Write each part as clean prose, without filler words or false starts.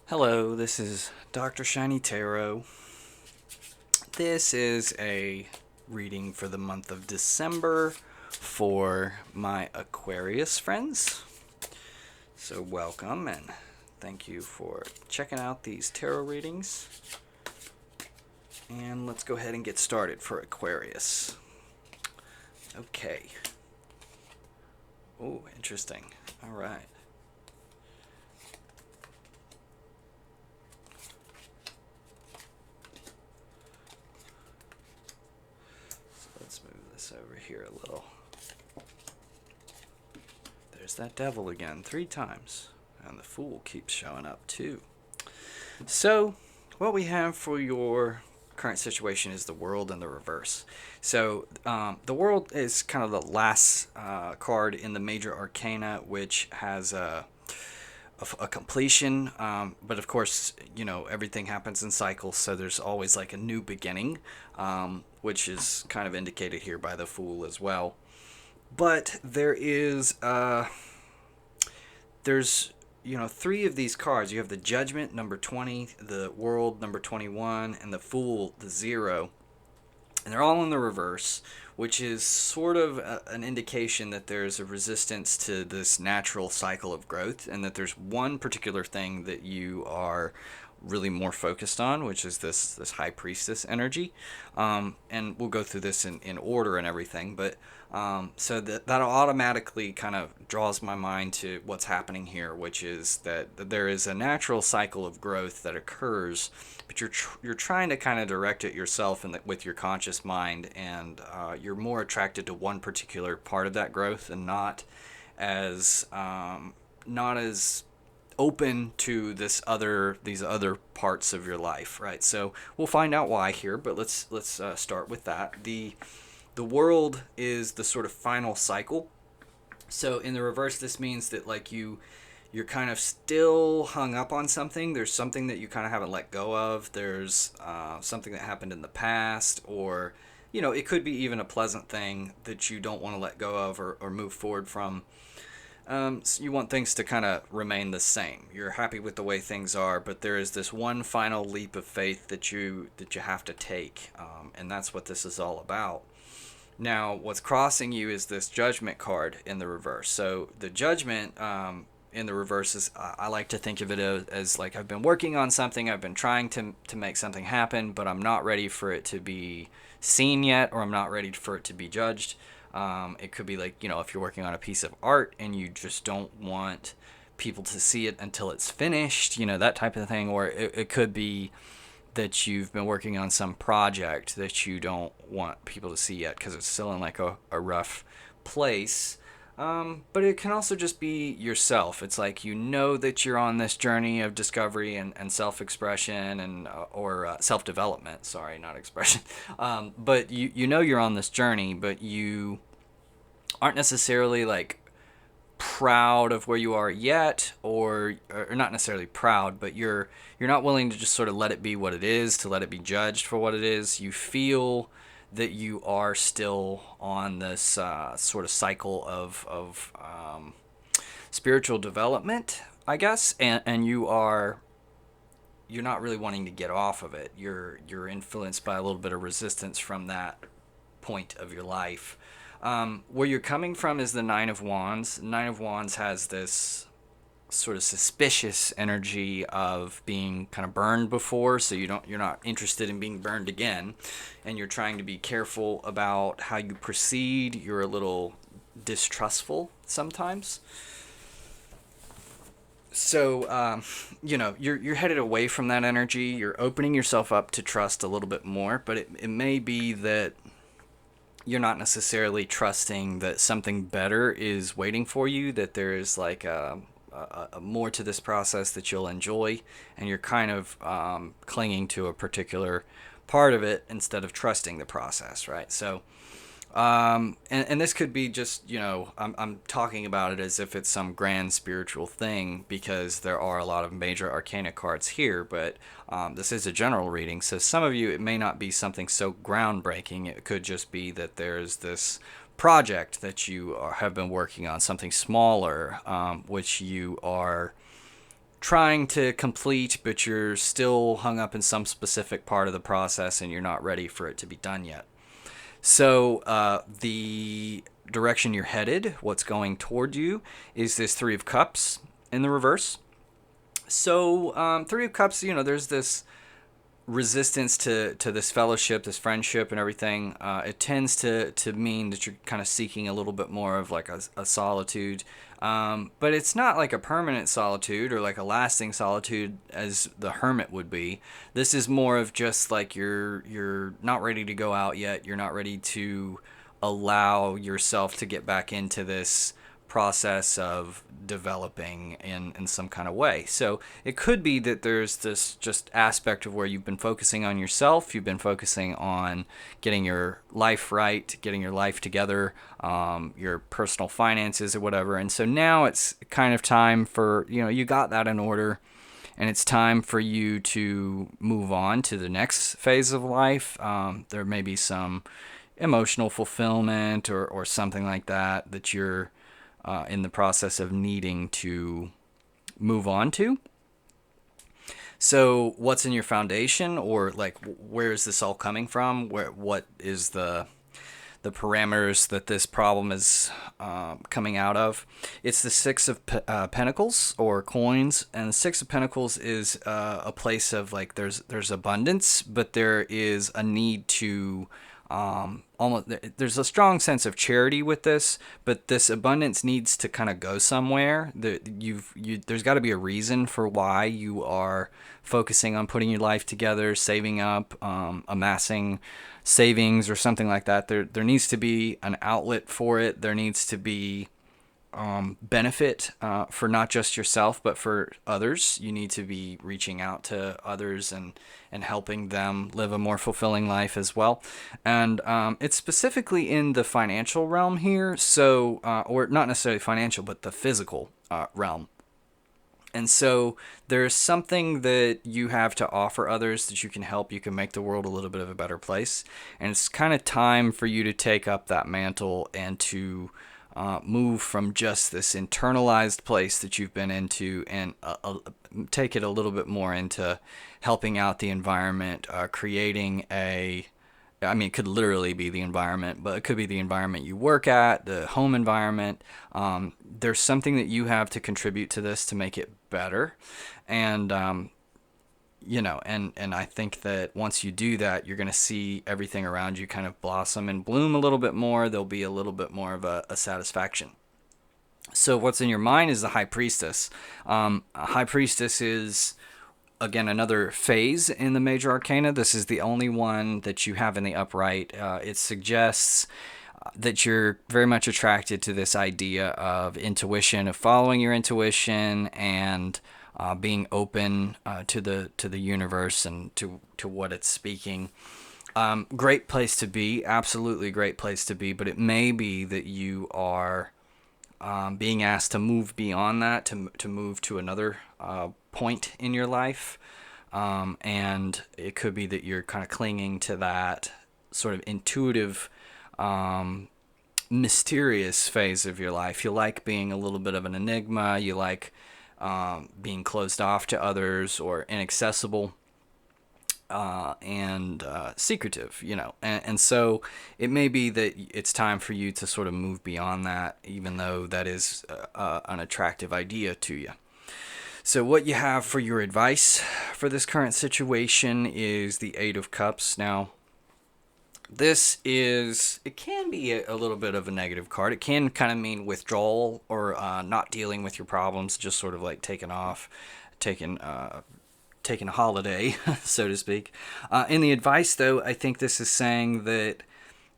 Hello, this is Dr. Shiny Tarot. This is a reading for the month of December for my Aquarius friends. So, welcome and thank you for checking out these tarot readings. And let's go ahead and get started for Aquarius. Okay. Oh, interesting. All right. Let's move this over here a little. There's that devil again, 3 times. And the fool keeps showing up too. So, what we have for your current situation is the world in the reverse. So, the world is kind of the last card in the major arcana, which has a completion, but of course, everything happens in cycles, so there's always like a new beginning, which is kind of indicated here by the Fool as well. But there's 3 of these cards. You have the Judgment, number 20, the World, number 21, and the Fool, the 0. And they're all in the reverse, which is sort of an indication that there's a resistance to this natural cycle of growth, and that there's one particular thing that you are really more focused on, which is this High Priestess energy. And we'll go through this in order and everything, but so that automatically kind of draws my mind to what's happening here, which is that there is a natural cycle of growth that occurs, but you're trying to kind of direct it yourself with your conscious mind, and you're more attracted to one particular part of that growth, and as not as open to these other parts of your life, right? So we'll find out why here, but let's start with that. The world is the sort of final cycle. So in the reverse, this means that like you're kind of still hung up on something. There's something that you kind of haven't let go of. There's something that happened in the past, or it could be even a pleasant thing that you don't want to let go of or move forward from. So you want things to kind of remain the same. You're happy with the way things are, but there is this one final leap of faith that you have to take, and that's what this is all about. Now, what's crossing you is this Judgment card in the reverse. So the Judgment in the reverse is, I like to think of it as like I've been working on something, I've been trying to make something happen, but I'm not ready for it to be seen yet, or I'm not ready for it to be judged. It could be like, if you're working on a piece of art and you just don't want people to see it until it's finished, that type of thing. Or it could be that you've been working on some project that you don't want people to see yet because it's still in like a rough place. But it can also just be yourself. It's like that you're on this journey of discovery and self-expression and or self-development. Sorry, not expression. But you're on this journey, but you aren't necessarily like proud of where you are yet, or not necessarily proud, but you're not willing to just sort of let it be what it is, to let it be judged for what it is. You feel that you are still on this sort of cycle of spiritual development, I guess, and you're not really wanting to get off of it. You're influenced by a little bit of resistance from that point of your life. Where you're coming from is the Nine of Wands. Nine of Wands has this sort of suspicious energy of being kind of burned before, so you're not interested in being burned again, and you're trying to be careful about how you proceed. You're a little distrustful sometimes. So you're headed away from that energy. You're opening yourself up to trust a little bit more, but it may be that you're not necessarily trusting that something better is waiting for you, that there is like a more to this process that you'll enjoy, and you're kind of clinging to a particular part of it instead of trusting the process, right? So and this could be just, I'm talking about it as if it's some grand spiritual thing, because there are a lot of major arcana cards here, but this is a general reading. So some of you, it may not be something so groundbreaking. It could just be that there's this project that you have been working on, something smaller, which you are trying to complete, but you're still hung up in some specific part of the process and you're not ready for it to be done yet. So the direction you're headed, what's going toward you, is this Three of Cups in the reverse. So Three of Cups, there's this resistance to this fellowship, this friendship, and everything. It tends to mean that you're kind of seeking a little bit more of like a solitude. But it's not like a permanent solitude or like a lasting solitude as the hermit would be. This is more of just like you're not ready to go out yet. You're not ready to allow yourself to get back into this process of developing in some kind of way. So it could be that there's this just aspect of where you've been focusing on yourself, you've been focusing on getting your life right, getting your life together, your personal finances or whatever. And so now it's kind of time for, you got that in order, and it's time for you to move on to the next phase of life. There may be some emotional fulfillment or something like that you're in the process of needing to move on to. So what's in your foundation, or like where is this all coming from? What is the parameters that this problem is coming out of? It's the Six of Pentacles or coins, and the Six of Pentacles is a place of like there's abundance, but there is a need to there's a strong sense of charity with this, but this abundance needs to kind of go somewhere. There's got to be a reason for why you are focusing on putting your life together, saving up, amassing savings or something like that. There needs to be an outlet for it. There needs to be benefit for not just yourself but for others. You need to be reaching out to others and helping them live a more fulfilling life as well. And it's specifically in the financial realm here, so or not necessarily financial but the physical realm. And so there's something that you have to offer others that you can make the world a little bit of a better place. And it's kind of time for you to take up that mantle and to move from just this internalized place that you've been into and take it a little bit more into helping out the environment, creating it could literally be the environment, but it could be the environment you work at, the home environment. There's something that you have to contribute to this to make it better. And and I think that once you do that, you're going to see everything around you kind of blossom and bloom a little bit more. There'll be a little bit more of a satisfaction. So what's in your mind is the High Priestess. High Priestess is, again, another phase in the major arcana. This is the only one that you have in the upright. It suggests that you're very much attracted to this idea of intuition, of following your intuition, and being open to the universe and to what it's speaking. Great place to be, absolutely great place to be. But it may be that you are being asked to move beyond that, to move to another point in your life, and it could be that you're kind of clinging to that sort of intuitive, mysterious phase of your life. You like being a little bit of an enigma. You like being closed off to others or inaccessible and secretive, and so it may be that it's time for you to sort of move beyond that, even though that is an attractive idea to you. So what you have for your advice for this current situation is the Eight of Cups. Now, it can be a little bit of a negative card. It can kind of mean withdrawal or not dealing with your problems, just sort of like taking a holiday, so to speak. In the advice, though, I think this is saying that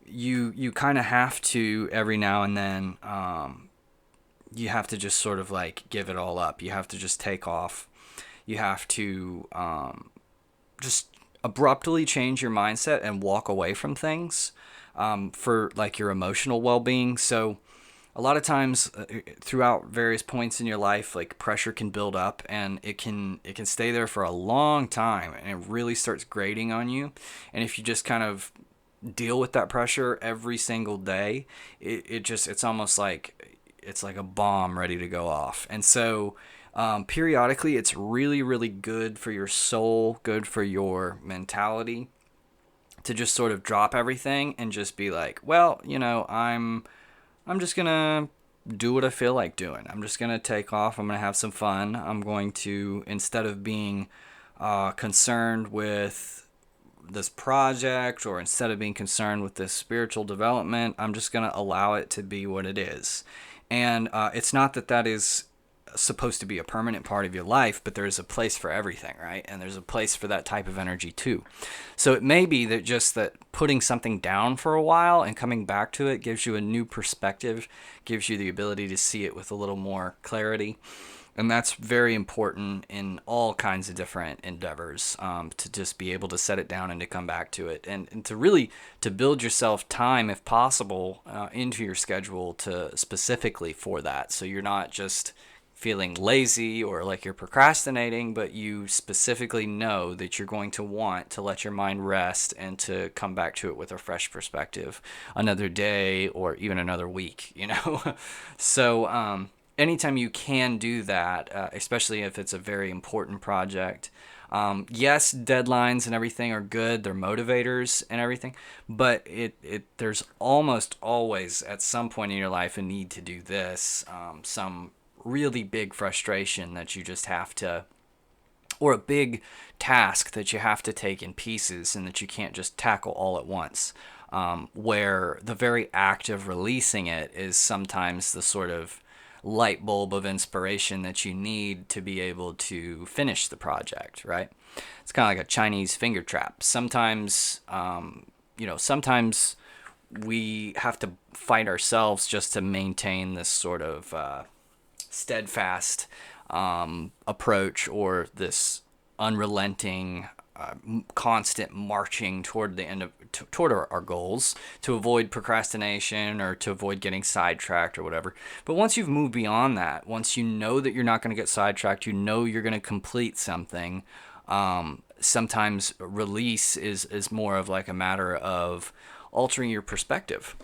you kind of have to, every now and then, you have to just sort of like give it all up. You have to just take off. You have to just abruptly change your mindset and walk away from things for like your emotional well-being. So a lot of times throughout various points in your life, like pressure can build up and it can stay there for a long time, and it really starts grating on you. And if you just kind of deal with that pressure every single day, it's almost like it's like a bomb ready to go off. And so Periodically, it's really, really good for your soul, good for your mentality to just sort of drop everything and just be like, well, I'm just gonna do what I feel like doing. I'm just gonna take off. I'm gonna have some fun. I'm going to, instead of being concerned with this project, or instead of being concerned with this spiritual development, I'm just gonna allow it to be what it is. And it's not that that is supposed to be a permanent part of your life, but there's a place for everything, right? And there's a place for that type of energy too. So it may be that just that putting something down for a while and coming back to it gives you a new perspective, gives you the ability to see it with a little more clarity. And that's very important in all kinds of different endeavors, to just be able to set it down and to come back to it, and to really to build yourself time, if possible, into your schedule to specifically for that. So you're not just feeling lazy or like you're procrastinating, but you specifically know that you're going to want to let your mind rest and to come back to it with a fresh perspective another day or even another week, So anytime you can do that, especially if it's a very important project, yes, deadlines and everything are good. They're motivators and everything, but there's almost always at some point in your life a need to do this, some really big frustration that you just have to, or a big task that you have to take in pieces and that you can't just tackle all at once, where the very act of releasing it is sometimes the sort of light bulb of inspiration that you need to be able to finish the project, right? It's kind of like a Chinese finger trap. Sometimes, sometimes we have to fight ourselves just to maintain this sort of steadfast approach, or this unrelenting, constant marching toward the end of toward our goals, to avoid procrastination or to avoid getting sidetracked or whatever. But once you've moved beyond that, once you know that you're not going to get sidetracked, you know you're going to complete something. Sometimes release is more of like a matter of altering your perspective.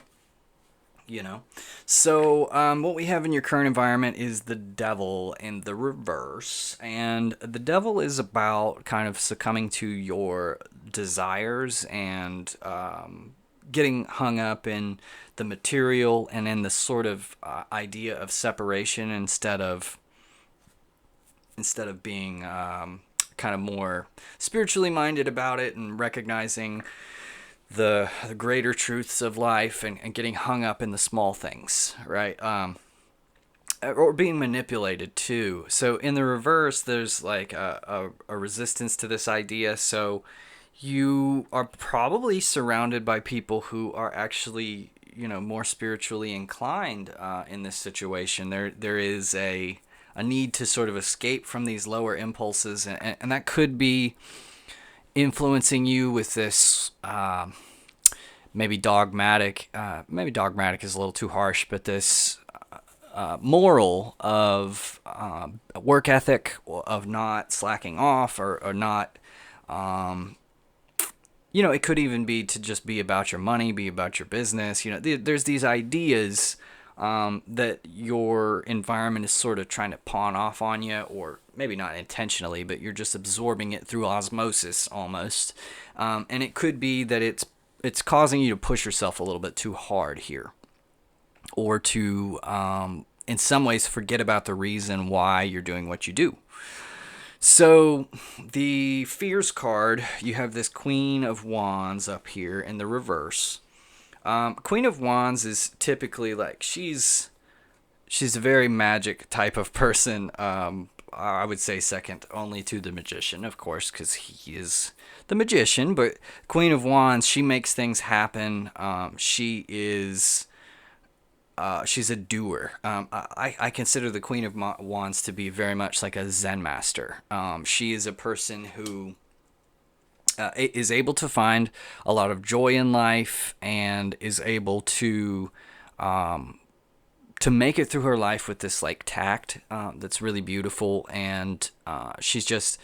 So what we have in your current environment is the devil in the reverse, and the devil is about kind of succumbing to your desires and getting hung up in the material and in the sort of idea of separation, instead of being kind of more spiritually minded about it and recognizing the greater truths of life, and getting hung up in the small things, right? Or being manipulated too. So in the reverse, there's like a resistance to this idea. So you are probably surrounded by people who are actually, more spiritually inclined in this situation. There is a need to sort of escape from these lower impulses, and that could be influencing you with this maybe dogmatic is a little too harsh, but this moral of work ethic, of not slacking off, or not, it could even be to just be about your money, be about your business. There's these ideas that your environment is sort of trying to pawn off on you, or maybe not intentionally, but you're just absorbing it through osmosis almost. And it could be that it's causing you to push yourself a little bit too hard here, or to, in some ways, forget about the reason why you're doing what you do. So the fears card, you have this Queen of Wands up here in the reverse. Queen of Wands is typically like, she's a very magic type of person. I would say second only to the Magician, of course, because he is the Magician. But Queen of Wands, she makes things happen. She's a doer. I consider the Queen of Wands to be very much like a Zen master. She is a person who is able to find a lot of joy in life, and is able to make it through her life with this like tact that's really beautiful. And she's just,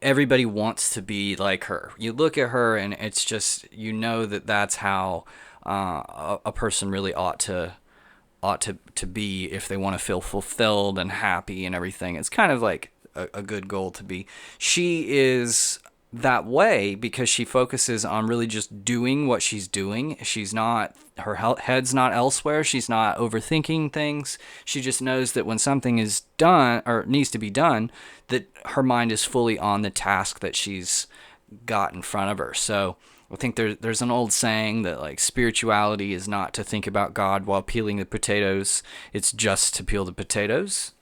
everybody wants to be like her. You look at her and it's just, that's how a person really ought to ought to be if they want to feel fulfilled and happy and everything. It's kind of like a good goal to be. She is that way because she focuses on really just doing what she's doing. She's not, her head's not elsewhere. She's not overthinking things. She just knows that when something is done or needs to be done, that her mind is fully on the task that she's got in front of her. So I think there's an old saying that like spirituality is not to think about God while peeling the potatoes. It's just to peel the potatoes.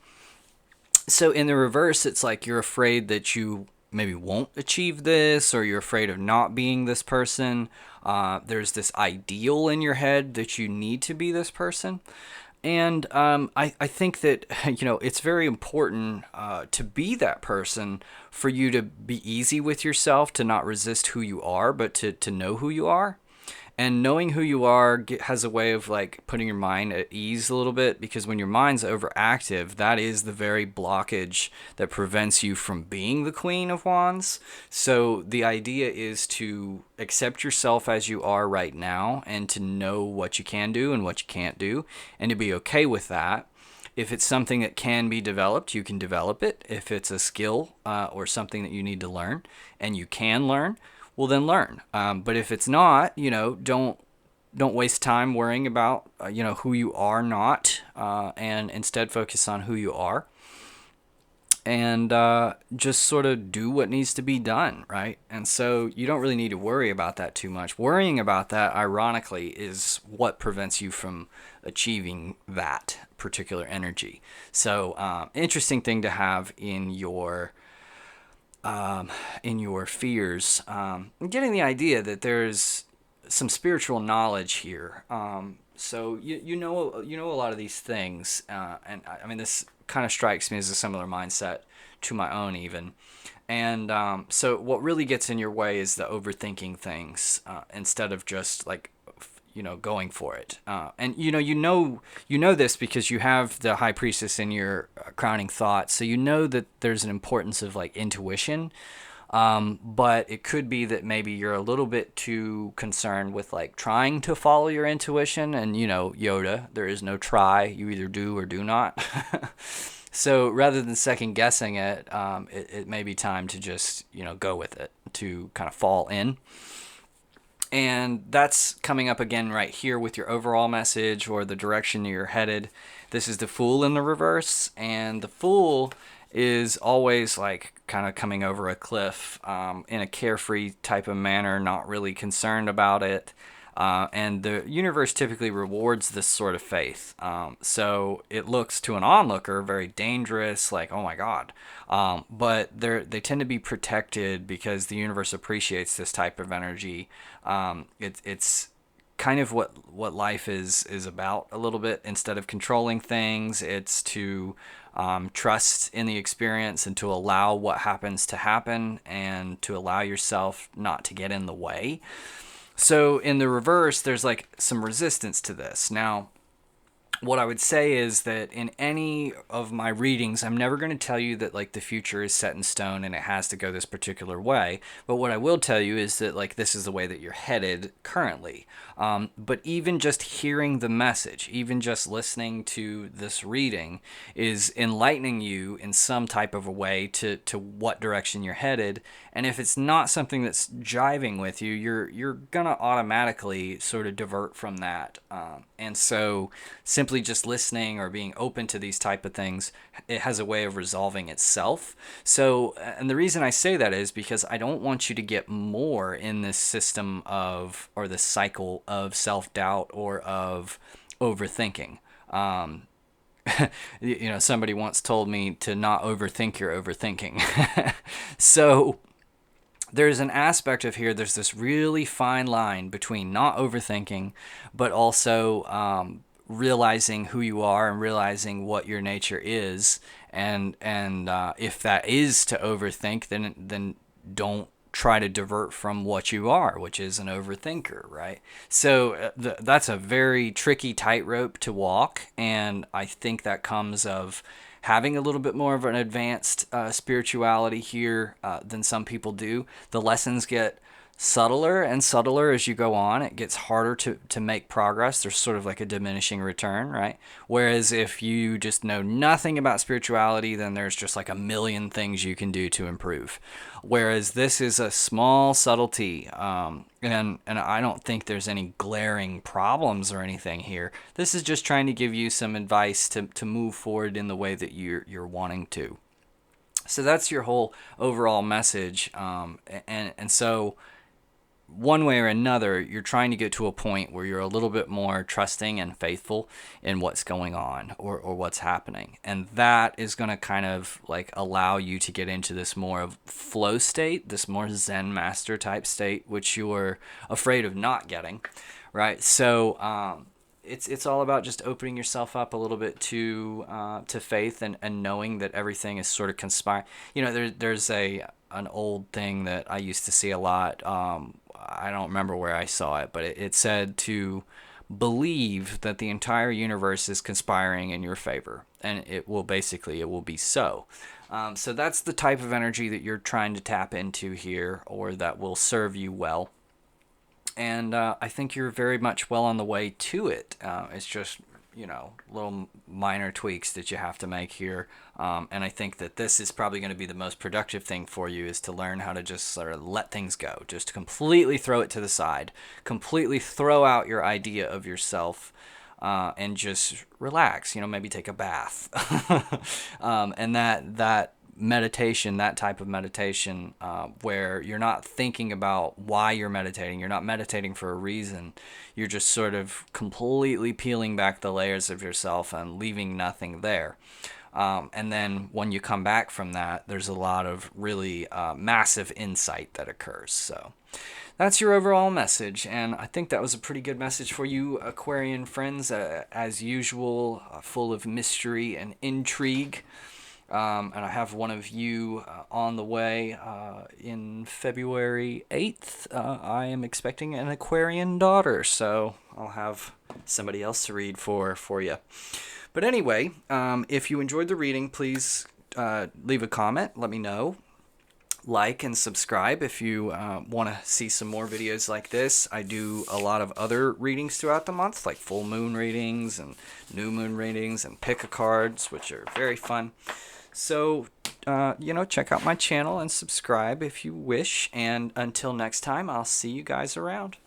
So in the reverse, it's like you're afraid that you maybe won't achieve this, or you're afraid of not being this person. There's this ideal in your head that you need to be this person. And I think that, it's very important to be that person, for you to be easy with yourself, to not resist who you are, but to know who you are. And knowing who you are has a way of like putting your mind at ease a little bit, because when your mind's overactive, that is the very blockage that prevents you from being the Queen of Wands. So the idea is to accept yourself as you are right now, and to know what you can do and what you can't do, and to be okay with that. If it's something that can be developed, you can develop it. If it's a skill or something that you need to learn and you can learn, well, then learn. But if it's not, don't waste time worrying about, who you are not, and instead focus on who you are, and just sort of do what needs to be done, right? And so you don't really need to worry about that too much. Worrying about that, ironically, is what prevents you from achieving that particular energy. So interesting thing to have in your fears, getting the idea that there's some spiritual knowledge here. So you know a lot of these things, and I mean, this kind of strikes me as a similar mindset to my own even. And so what really gets in your way is the overthinking things, instead of just like going for it. And you know this because you have the High Priestess in your crowning thought, so you know that there's an importance of like intuition. But it could be that maybe you're a little bit too concerned with like trying to follow your intuition, and Yoda, there is no try, you either do or do not. So rather than second guessing it, it may be time to just go with it, to kind of fall in. And that's coming up again right here with your overall message, or the direction you're headed. This is the Fool in the reverse, and the Fool is always like kind of coming over a cliff, in a carefree type of manner, not really concerned about it. And the universe typically rewards this sort of faith. So it looks to an onlooker very dangerous, like, oh my God. But they tend to be protected because the universe appreciates this type of energy. It's kind of what life is about a little bit. Instead of controlling things, it's to trust in the experience, and to allow what happens to happen, and to allow yourself not to get in the way. So in the reverse, there's like some resistance to this. Now, what I would say is that in any of my readings, I'm never going to tell you that like the future is set in stone and it has to go this particular way. But what I will tell you is that like this is the way that you're headed currently. But even just hearing the message, even just listening to this reading, is enlightening you in some type of a way to what direction you're headed. And if it's not something that's jiving with you, you're gonna automatically sort of divert from that. And so simply just listening or being open to these type of things, it has a way of resolving itself. So, and the reason I say that is because I don't want you to get more in this system of, or this cycle of self-doubt or of overthinking. Somebody once told me to not overthink your overthinking. So there's an aspect of here, there's this really fine line between not overthinking, but also realizing who you are and realizing what your nature is. And if that is to overthink, then don't try to divert from what you are, which is an overthinker, right? So that's a very tricky tightrope to walk, and I think that comes of having a little bit more of an advanced spirituality here than some people do. The lessons get subtler and subtler as you go on. It gets harder to make progress. There's sort of like a diminishing return, right? Whereas if you just know nothing about spirituality, then there's just like a million things you can do to improve. Whereas this is a small subtlety, and I don't think there's any glaring problems or anything here. This is just trying to give you some advice to move forward in the way that you're wanting to. So that's your whole overall message, and so one way or another, you're trying to get to a point where you're a little bit more trusting and faithful in what's going on or what's happening. And that is going to kind of like allow you to get into this more of flow state, this more Zen master type state, which you were afraid of not getting, right? So it's all about just opening yourself up a little bit to faith and knowing that everything is sort of conspiring. You know, there's an old thing that I used to see a lot. I don't remember where I saw it, but it said to believe that the entire universe is conspiring in your favor, and it will be so. So that's the type of energy that you're trying to tap into here, or that will serve you well. And I think you're very much well on the way to it. It's just, little minor tweaks that you have to make here. And I think that this is probably going to be the most productive thing for you, is to learn how to just sort of let things go. Just completely throw it to the side. Completely throw out your idea of yourself. And just relax, maybe take a bath. And that meditation, that type of meditation, where you're not thinking about why you're meditating, you're not meditating for a reason, you're just sort of completely peeling back the layers of yourself and leaving nothing there. And then when you come back from that, there's a lot of really massive insight that occurs. So that's your overall message, and I think that was a pretty good message for you, Aquarian friends, as usual, full of mystery and intrigue. And I have one of you on the way in February 8th. I am expecting an Aquarian daughter, so I'll have somebody else to read for you. But anyway, if you enjoyed the reading, please leave a comment. Let me know. Like and subscribe if you want to see some more videos like this. I do a lot of other readings throughout the month, like full moon readings and new moon readings and pick a cards, which are very fun. So, check out my channel and subscribe if you wish. And until next time, I'll see you guys around.